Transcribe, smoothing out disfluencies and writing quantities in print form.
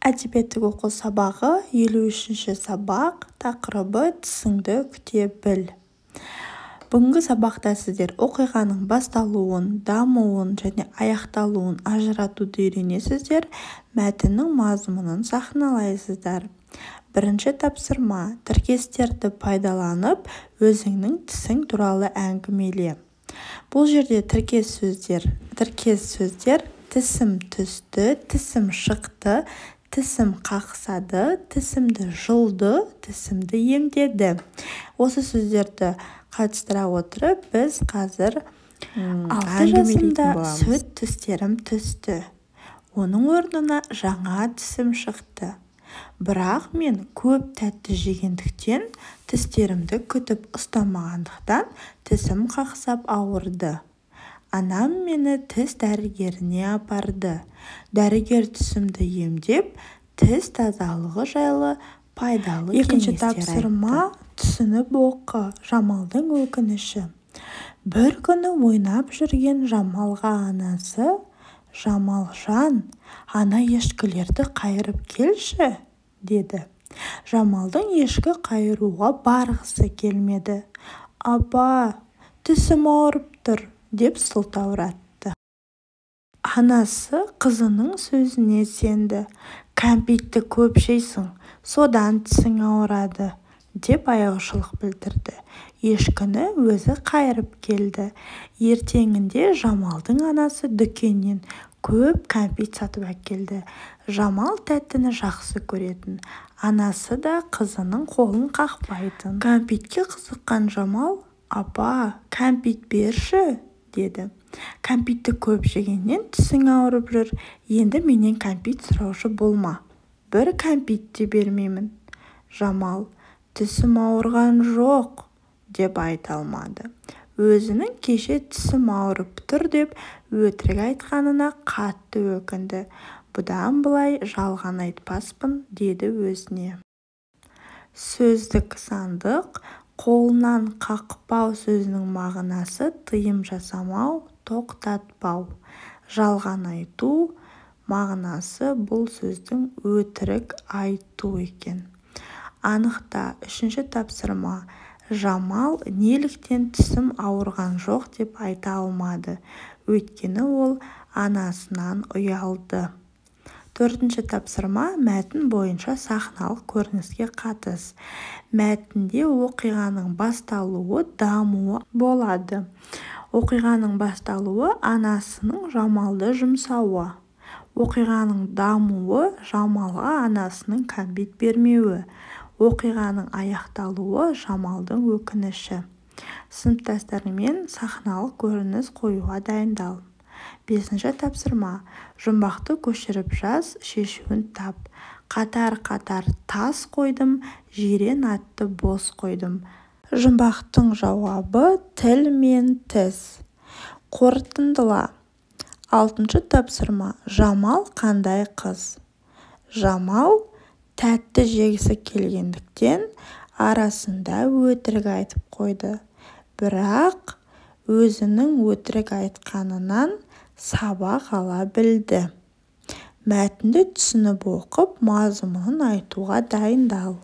Әдебиеттік оқу сабағы 53-ші сабақ, тақырыбы түсіңді күте біл. Бүгінгі сабақта сіздер оқиғаның басталуын, дамуын және аяқталуын ажыратуды үйренесіздер, мәтіннің мазмұнын сахналайсыздар. Бірінші тапсырма: тіркестерді пайдаланып, өзіңнің тісің туралы әңгімеле. Бұл жерде тіркес сөздер тісім түсті, тісім шықты, тісім қақсады, тісімді жұлды, тісімді емдеді. Осы сөздерді қатыстыра отырып, біз қазір 6 жасымда сүт тістерім түсті. Оның орнына жаңа тісім шықты. Бірақ мен көп тәтті жегендіктен, тістерімді күтіп ұстамағандықтан, тісім қақсап ауырды. Анам мені тіс дәрігеріне апарды. Дәрігер тісімді емдеп, тіс тазалығы жайлы пайдалы кеңестер айтты. Екінші тапсырма: түсініп оқы. Жамалдың өкініші. Бір күні ойнап жүрген Жамалға анасы: «Жамалжан, ана ешкілерді қайырып келші», деді. Жамалдың ешкі қайыруға барғысы келмеді. «Апа, тісім ауырып тұр», деп сылтауратты. Анасы қызының сөзіне сенді. «Кәмпитті көп жейсің, содан тісің ауырады», деп аяушылық білдірді. Ешкіні өзі қайырып келді. Ертеңінде Жамалдың анасы дүкеннен көп кәмпит сатып әкелді. Жамал тәттіні жақсы көретін. Анасы да қызының қолын қақпайтын. Кәмпитке қызыққан Жамал: «Апа, кәмпит берші», деді. «Кәмпитті көп жегеннен тісің ауырып жүр. Енді менен кәмпит сұраушы болма. Бір кәмпит те бермеймін». Жамал: «Тісім ауырған жоқ», деп айта алмады. Өзінің кеше тісім ауырып тұр деп өтірік айтқанына қатты өкінді. Бұдан былай жалған айтпаспын, деді өзіне. Сөздік сандық: қолынан қақпау сөзінің мағынасы тыйым жасамау, тоқтатпау. Жалған айту мағынасы бұл сөздің өтірік айту екен. Анықта. Үшінші тапсырма: Жамал неліктен тісім ауырған жоқ деп айта алмады, өйткені ол анасынан ұялды. Төртінші тапсырма: мәтін бойынша сахналық көрініске қатыс. Мәтінде оқиғаның басталуы, дамуы болады. Оқиғаның басталуы анасының Жамалды жұмсауы. Оқиғаның дамуы Жамалға анасының кәмпит бермеуі. Оқиғаның аяқталуы Жамалдың өкініші. Сыныптастарыңмен сахналық көрініс қоюға дайындал. Бесінші тапсырма: жұмбақты көшіріп жаз, шешуін тап. Қатар-қатар тас қойдым, жирен атты бос қойдым. Жұмбақтың жауабы тіл мен тіс. Қорытындыла. Алтыншы тапсырма: Жамал қандай қыз? Жамал тәтті жегісі келгендіктен арасында өтірік айтып қойды. Бірақ өзінің өтірік айтқанынан сабақ ала білді. Мәтінді түсініп оқып, мазмұнын айтуға дайындал.